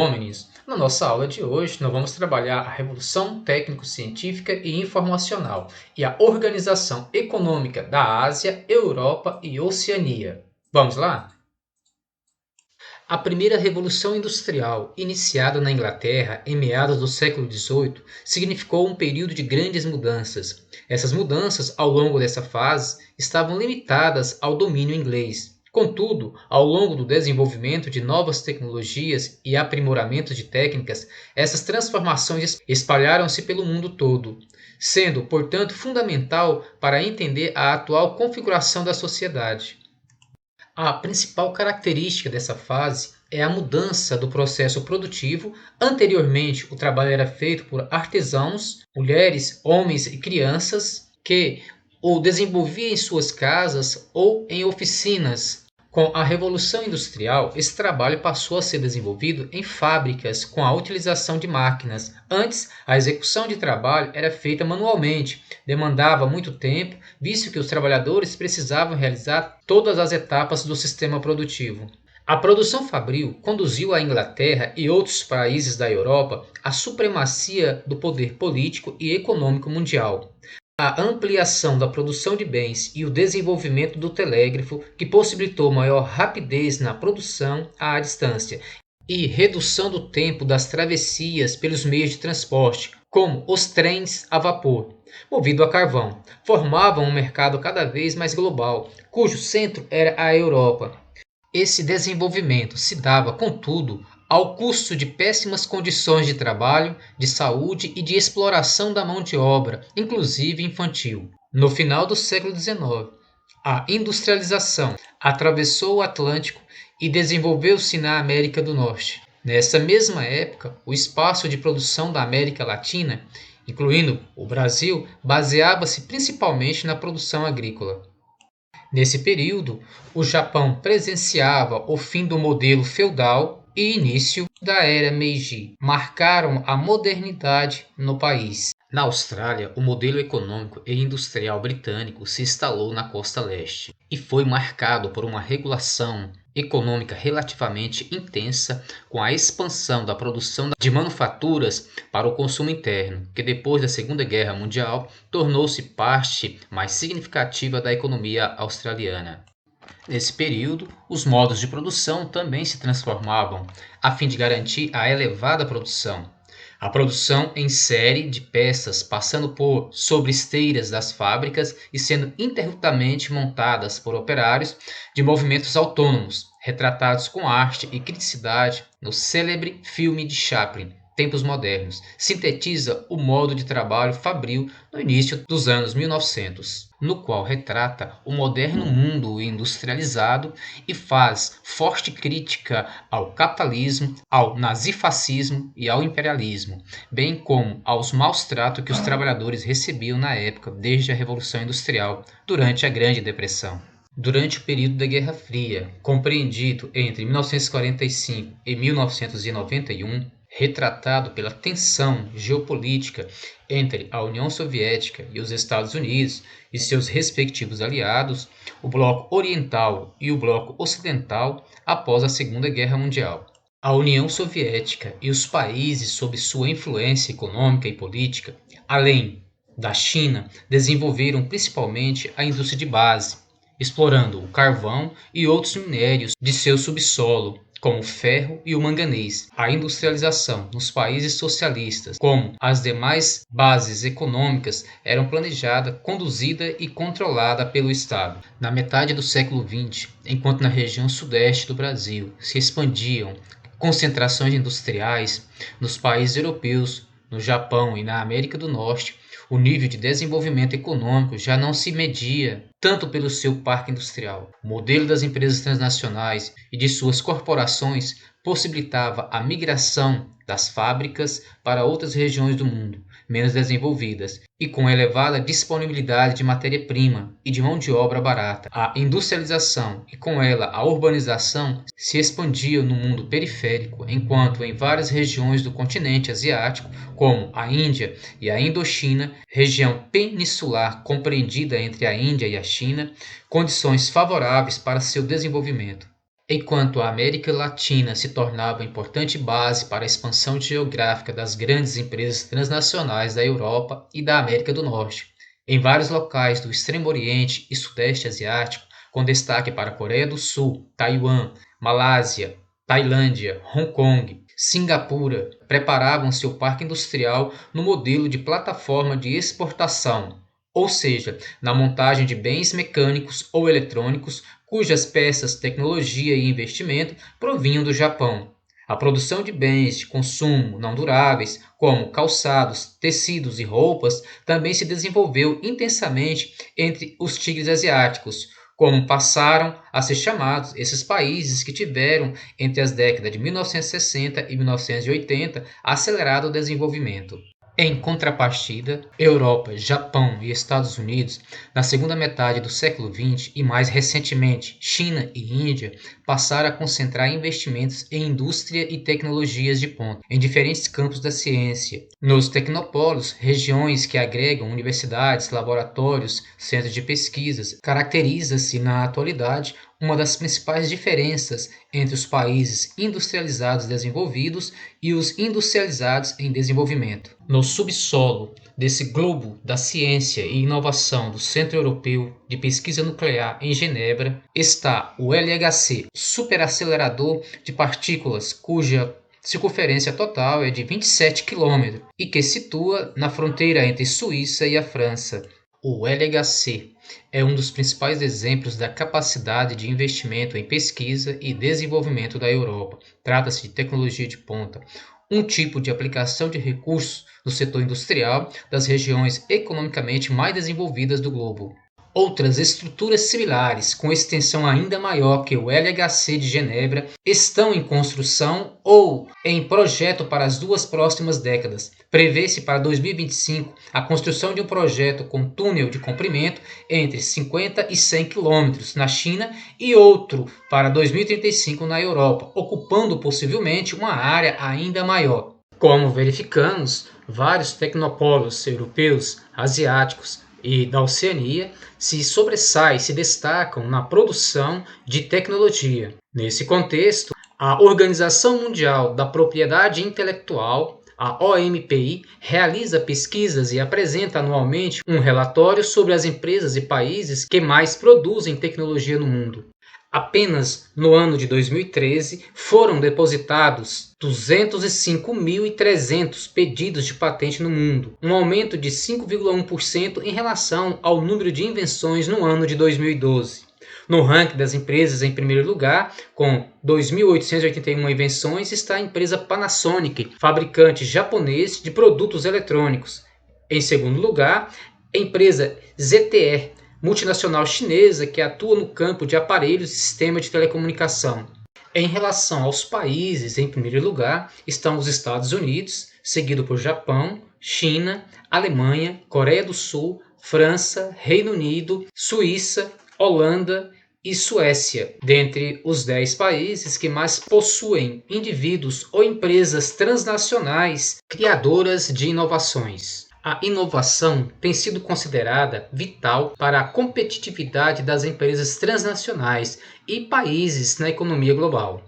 Bom, meninos, na nossa aula de hoje nós vamos trabalhar a revolução técnico-científica e informacional e a organização econômica da Ásia, Europa e Oceania. Vamos lá? A primeira revolução industrial, iniciada na Inglaterra em meados do século XVIII, significou um período de grandes mudanças. Essas mudanças, ao longo dessa fase, estavam limitadas ao domínio inglês. Contudo, ao longo do desenvolvimento de novas tecnologias e aprimoramento de técnicas, essas transformações espalharam-se pelo mundo todo, sendo, portanto, fundamental para entender a atual configuração da sociedade. A principal característica dessa fase é a mudança do processo produtivo. Anteriormente, o trabalho era feito por artesãos, mulheres, homens e crianças que o desenvolviam em suas casas ou em oficinas. Com a Revolução Industrial, esse trabalho passou a ser desenvolvido em fábricas com a utilização de máquinas. Antes, a execução de trabalho era feita manualmente, demandava muito tempo, visto que os trabalhadores precisavam realizar todas as etapas do sistema produtivo. A produção fabril conduziu a Inglaterra e outros países da Europa à supremacia do poder político e econômico mundial. A ampliação da produção de bens e o desenvolvimento do telégrafo, que possibilitou maior rapidez na produção à distância e redução do tempo das travessias pelos meios de transporte, como os trens a vapor, movido a carvão, formavam um mercado cada vez mais global, cujo centro era a Europa. Esse desenvolvimento se dava, contudo, ao custo de péssimas condições de trabalho, de saúde e de exploração da mão de obra, inclusive infantil. No final do século XIX, a industrialização atravessou o Atlântico e desenvolveu-se na América do Norte. Nessa mesma época, o espaço de produção da América Latina, incluindo o Brasil, baseava-se principalmente na produção agrícola. Nesse período, o Japão presenciava o fim do modelo feudal e início da era Meiji. Marcaram a modernidade no país. Na Austrália, o modelo econômico e industrial britânico se instalou na costa leste e foi marcado por uma regulação econômica relativamente intensa, com a expansão da produção de manufaturas para o consumo interno, que depois da Segunda Guerra Mundial tornou-se parte mais significativa da economia australiana. Nesse período, os modos de produção também se transformavam, a fim de garantir a elevada produção. A produção em série de peças passando por sobre esteiras das fábricas e sendo ininterruptamente montadas por operários de movimentos autônomos, retratados com arte e criticidade no célebre filme de Chaplin, Tempos Modernos, sintetiza o modo de trabalho fabril no início dos anos 1900, no qual retrata o moderno mundo industrializado e faz forte crítica ao capitalismo, ao nazifascismo e ao imperialismo, bem como aos maus-tratos que os trabalhadores recebiam na época desde a Revolução Industrial, durante a Grande Depressão. Durante o período da Guerra Fria, compreendido entre 1945 e 1991, retratado pela tensão geopolítica entre a União Soviética e os Estados Unidos e seus respectivos aliados, o Bloco Oriental e o Bloco Ocidental após a Segunda Guerra Mundial. A União Soviética e os países sob sua influência econômica e política, além da China, desenvolveram principalmente a indústria de base, explorando o carvão e outros minérios de seu subsolo, como o ferro e o manganês. A industrialização nos países socialistas, como as demais bases econômicas, eram planejada, conduzida e controlada pelo Estado. Na metade do século XX, enquanto na região sudeste do Brasil se expandiam concentrações industriais, nos países europeus, no Japão e na América do Norte, o nível de desenvolvimento econômico já não se media tanto pelo seu parque industrial. O modelo das empresas transnacionais e de suas corporações possibilitava a migração das fábricas para outras regiões do mundo, menos desenvolvidas, e com elevada disponibilidade de matéria-prima e de mão de obra barata. A industrialização e com ela a urbanização se expandiam no mundo periférico, enquanto em várias regiões do continente asiático, como a Índia e a Indochina, região peninsular compreendida entre a Índia e a China, condições favoráveis para seu desenvolvimento. Enquanto a América Latina se tornava importante base para a expansão geográfica das grandes empresas transnacionais da Europa e da América do Norte, em vários locais do Extremo Oriente e Sudeste Asiático, com destaque para a Coreia do Sul, Taiwan, Malásia, Tailândia, Hong Kong, Singapura, preparavam seu parque industrial no modelo de plataforma de exportação, ou seja, na montagem de bens mecânicos ou eletrônicos cujas peças, tecnologia e investimento provinham do Japão. A produção de bens de consumo não duráveis, como calçados, tecidos e roupas, também se desenvolveu intensamente entre os tigres asiáticos, como passaram a ser chamados esses países que tiveram, entre as décadas de 1960 e 1980, acelerado desenvolvimento. Em contrapartida, Europa, Japão e Estados Unidos, na segunda metade do século XX e mais recentemente China e Índia, passaram a concentrar investimentos em indústria e tecnologias de ponta, em diferentes campos da ciência. Nos tecnopolos, regiões que agregam universidades, laboratórios, centros de pesquisas, caracteriza-se na atualidade uma das principais diferenças entre os países industrializados desenvolvidos e os industrializados em desenvolvimento. No subsolo desse globo da ciência e inovação do Centro Europeu de Pesquisa Nuclear em Genebra está o LHC, superacelerador de partículas cuja circunferência total é de 27 km e que situa na fronteira entre Suíça e a França. O LHC é um dos principais exemplos da capacidade de investimento em pesquisa e desenvolvimento da Europa. Trata-se de tecnologia de ponta, um tipo de aplicação de recursos no setor industrial das regiões economicamente mais desenvolvidas do globo. Outras estruturas similares, com extensão ainda maior que o LHC de Genebra, estão em construção ou em projeto para as duas próximas décadas. Prevê-se para 2025 a construção de um projeto com túnel de comprimento entre 50 e 100 km na China e outro para 2035 na Europa, ocupando possivelmente uma área ainda maior. Como verificamos, vários tecnopolos europeus, asiáticos e da Oceania se destacam na produção de tecnologia. Nesse contexto, a Organização Mundial da Propriedade Intelectual, a OMPI, realiza pesquisas e apresenta anualmente um relatório sobre as empresas e países que mais produzem tecnologia no mundo. Apenas no ano de 2013 foram depositados 205.300 pedidos de patente no mundo, um aumento de 5,1% em relação ao número de invenções no ano de 2012. No ranking das empresas, em primeiro lugar, com 2.881 invenções, está a empresa Panasonic, fabricante japonês de produtos eletrônicos. Em segundo lugar, a empresa ZTE, multinacional chinesa que atua no campo de aparelhos e sistemas de telecomunicação. Em relação aos países, em primeiro lugar estão os Estados Unidos, seguido por Japão, China, Alemanha, Coreia do Sul, França, Reino Unido, Suíça, Holanda e Suécia, dentre os 10 países que mais possuem indivíduos ou empresas transnacionais criadoras de inovações. A inovação tem sido considerada vital para a competitividade das empresas transnacionais e países na economia global.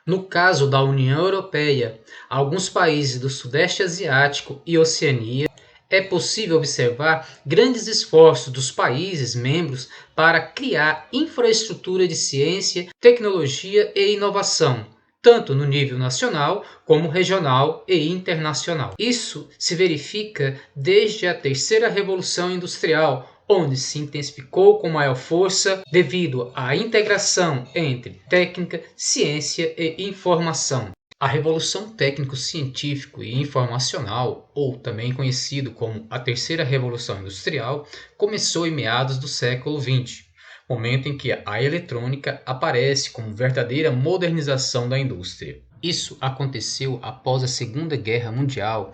No caso da União Europeia, alguns países do Sudeste Asiático e Oceania, é possível observar grandes esforços dos países membros para criar infraestrutura de ciência, tecnologia e inovação, tanto no nível nacional como regional e internacional. Isso se verifica desde a terceira revolução industrial, onde se intensificou com maior força devido à integração entre técnica, ciência e informação. A Revolução Técnico-Científico e Informacional, ou também conhecido como a Terceira Revolução Industrial, começou em meados do século XX, momento em que a eletrônica aparece como verdadeira modernização da indústria. Isso aconteceu após a Segunda Guerra Mundial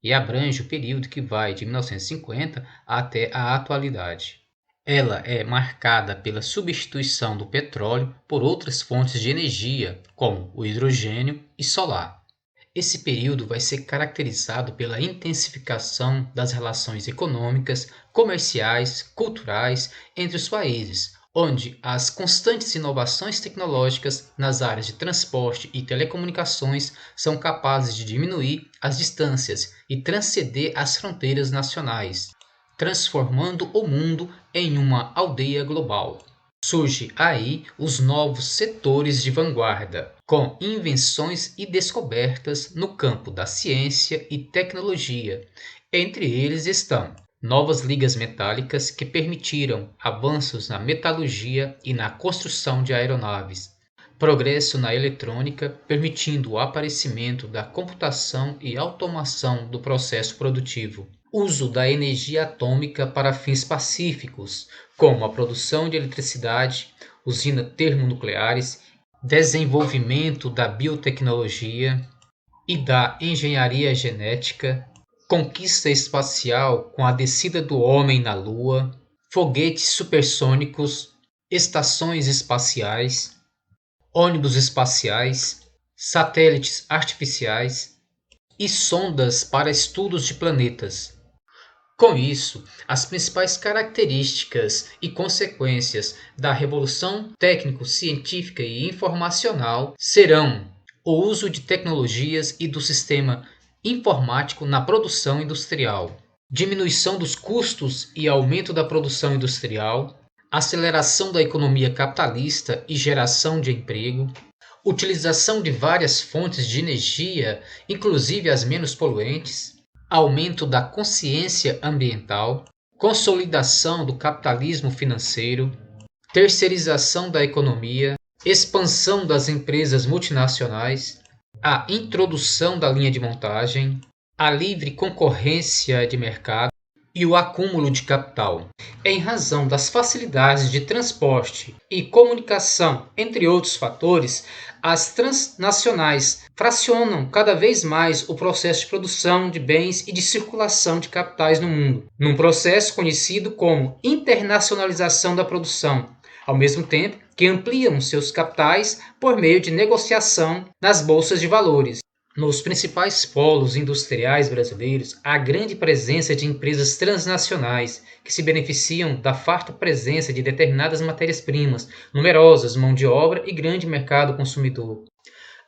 e abrange o período que vai de 1950 até a atualidade. Ela é marcada pela substituição do petróleo por outras fontes de energia, como o hidrogênio e solar. Esse período vai ser caracterizado pela intensificação das relações econômicas, comerciais, culturais entre os países, onde as constantes inovações tecnológicas nas áreas de transporte e telecomunicações são capazes de diminuir as distâncias e transcender as fronteiras nacionais, transformando o mundo em uma aldeia global. Surge aí os novos setores de vanguarda, com invenções e descobertas no campo da ciência e tecnologia. Entre eles estão novas ligas metálicas que permitiram avanços na metalurgia e na construção de aeronaves, progresso na eletrônica, permitindo o aparecimento da computação e automação do processo produtivo, uso da energia atômica para fins pacíficos, como a produção de eletricidade, usinas termonucleares, desenvolvimento da biotecnologia e da engenharia genética, conquista espacial com a descida do homem na Lua, foguetes supersônicos, estações espaciais, ônibus espaciais, satélites artificiais e sondas para estudos de planetas. Com isso, as principais características e consequências da revolução técnico-científica e informacional serão o uso de tecnologias e do sistema informático na produção industrial, diminuição dos custos e aumento da produção industrial, aceleração da economia capitalista e geração de emprego, utilização de várias fontes de energia, inclusive as menos poluentes, aumento da consciência ambiental, consolidação do capitalismo financeiro, terceirização da economia, expansão das empresas multinacionais, a introdução da linha de montagem, a livre concorrência de mercado e o acúmulo de capital. Em razão das facilidades de transporte e comunicação, entre outros fatores, as transnacionais fracionam cada vez mais o processo de produção de bens e de circulação de capitais no mundo, num processo conhecido como internacionalização da produção, ao mesmo tempo que ampliam seus capitais por meio de negociação nas bolsas de valores. Nos principais polos industriais brasileiros, há grande presença de empresas transnacionais que se beneficiam da farta presença de determinadas matérias-primas, numerosas mão de obra e grande mercado consumidor.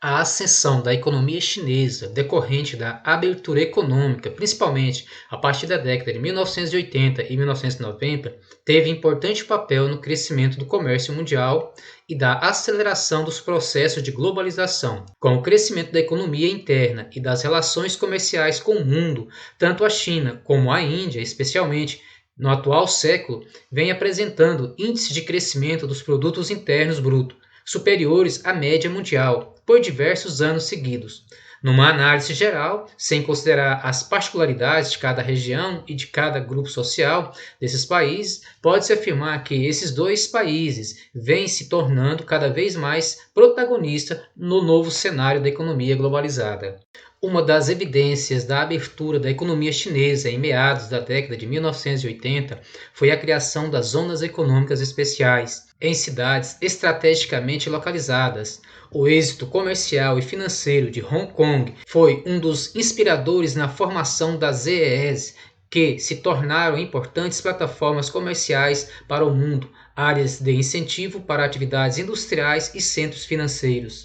A ascensão da economia chinesa, decorrente da abertura econômica, principalmente a partir da década de 1980 e 1990, teve importante papel no crescimento do comércio mundial e da aceleração dos processos de globalização. Com o crescimento da economia interna e das relações comerciais com o mundo, tanto a China como a Índia, especialmente, no atual século, vem apresentando índices de crescimento dos produtos internos brutos superiores à média mundial por diversos anos seguidos. Numa análise geral, sem considerar as particularidades de cada região e de cada grupo social desses países, pode-se afirmar que esses dois países vêm se tornando cada vez mais protagonistas no novo cenário da economia globalizada. Uma das evidências da abertura da economia chinesa em meados da década de 1980 foi a criação das zonas econômicas especiais em cidades estrategicamente localizadas. O êxito comercial e financeiro de Hong Kong foi um dos inspiradores na formação das ZEEs, que se tornaram importantes plataformas comerciais para o mundo, áreas de incentivo para atividades industriais e centros financeiros.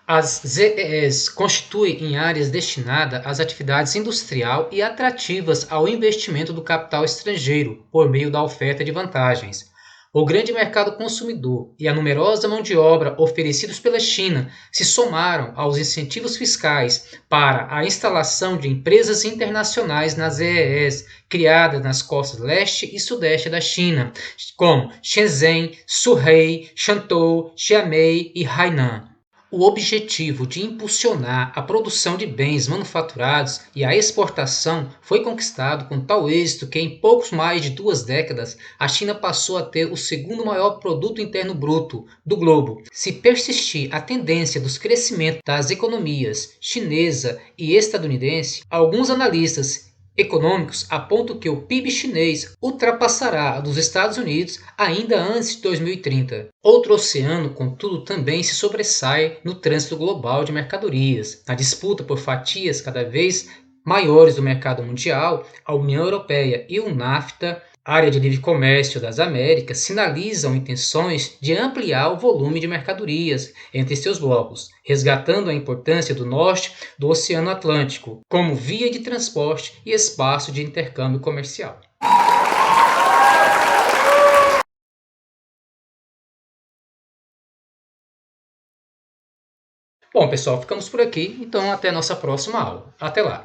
As ZEEs constituem áreas destinadas às atividades industrial e atrativas ao investimento do capital estrangeiro por meio da oferta de vantagens. O grande mercado consumidor e a numerosa mão de obra oferecidos pela China se somaram aos incentivos fiscais para a instalação de empresas internacionais nas ZEEs, criadas nas costas leste e sudeste da China, como Shenzhen, Suhei, Shantou, Xiamen e Hainan. O objetivo de impulsionar a produção de bens manufaturados e a exportação foi conquistado com tal êxito que em poucos mais de 2 décadas a China passou a ter o segundo maior produto interno bruto do globo. Se persistir a tendência dos crescimentos das economias chinesa e estadunidense, alguns analistas econômicos apontam que o PIB chinês ultrapassará a dos Estados Unidos ainda antes de 2030. Outro oceano, contudo, também se sobressai no trânsito global de mercadorias. Na disputa por fatias cada vez maiores do mercado mundial, a União Europeia e o NAFTA A área de livre comércio das Américas sinalizam intenções de ampliar o volume de mercadorias entre seus blocos, resgatando a importância do norte do Oceano Atlântico como via de transporte e espaço de intercâmbio comercial. Bom, pessoal, ficamos por aqui, então até a nossa próxima aula. Até lá!